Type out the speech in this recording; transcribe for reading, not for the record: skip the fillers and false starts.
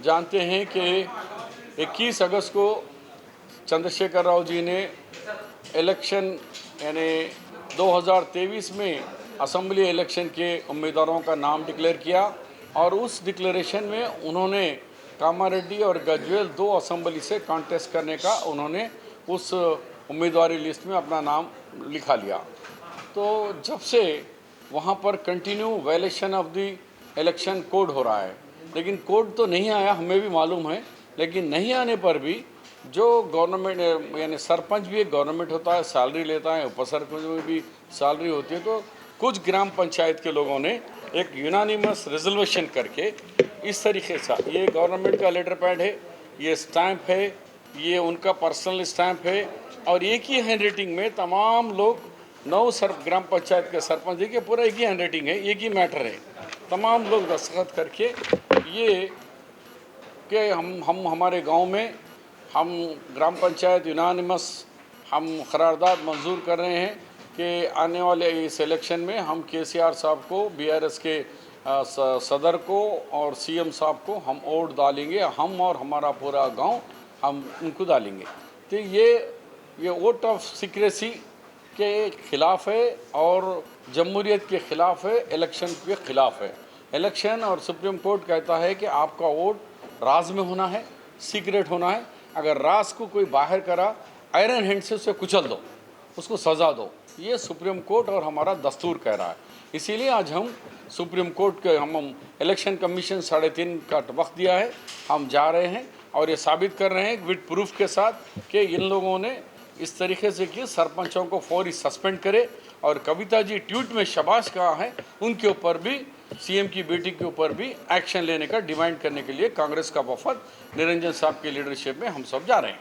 जानते हैं कि 21 अगस्त को चंद्रशेखर राव जी ने इलेक्शन यानी 2023 में असेंबली इलेक्शन के उम्मीदवारों का नाम डिक्लेयर किया और उस डिक्लेरेशन में उन्होंने कामारेड्डी और गजवेल 2 असेंबली से कॉन्टेस्ट करने का उन्होंने उस उम्मीदवारी लिस्ट में अपना नाम लिखा लिया। तो जब से वहाँ पर continue violation of the election code हो रहा है, लेकिन कोड तो नहीं आया, हमें भी मालूम है, लेकिन नहीं आने पर भी जो गवर्नमेंट यानी सरपंच भी एक गवर्नमेंट होता है, सैलरी लेता है, उपसरपंच में भी सैलरी होती है। तो कुछ ग्राम पंचायत के लोगों ने एक यूनानिमस रिजर्वेशन करके इस तरीके से, ये गवर्नमेंट का लेटर पैड है, ये स्टैंप है, ये उनका पर्सनल स्टैंप है और एक ही हैंड राइटिंग में तमाम लोग 9 ग्राम पंचायत के सरपंच देखिए पूरा एक ही हैंड राइटिंग है, एक ही मैटर है, तमाम लोग दस्तखत करके ये कि हम हमारे गांव में हम ग्राम पंचायत यूनानिमस हम करारदाद मंजूर कर रहे हैं कि आने वाले इस इलेक्शन में हम केसीआर साहब को, बीआरएस के सदर को और सीएम साहब को हम वोट डालेंगे, हम और हमारा पूरा गांव हम उनको डालेंगे। तो ये वोट ऑफ सीक्रेसी के ख़िलाफ़ है और जमहूरियत के ख़िलाफ़ है, इलेक्शन के ख़िलाफ़ है। इलेक्शन और सुप्रीम कोर्ट कहता है कि आपका वोट राज में होना है, सीक्रेट होना है। अगर राज को कोई बाहर करा, आयरन हैंड से उसे कुचल दो, उसको सज़ा दो। ये सुप्रीम कोर्ट और हमारा दस्तूर कह रहा है। इसीलिए आज हम सुप्रीम कोर्ट के हम इलेक्शन कमीशन 3.5 का वक्त दिया है, हम जा रहे हैं और ये साबित कर रहे हैं विद प्रूफ के साथ कि इन लोगों ने इस तरीके से कि सरपंचों को फौरी सस्पेंड करे और कविता जी ट्वीट में शाबाश कहा है, उनके ऊपर भी, सीएम की बेटी के ऊपर भी एक्शन लेने का डिमांड करने के लिए कांग्रेस का वफद निरंजन साहब की लीडरशिप में हम सब जा रहे हैं।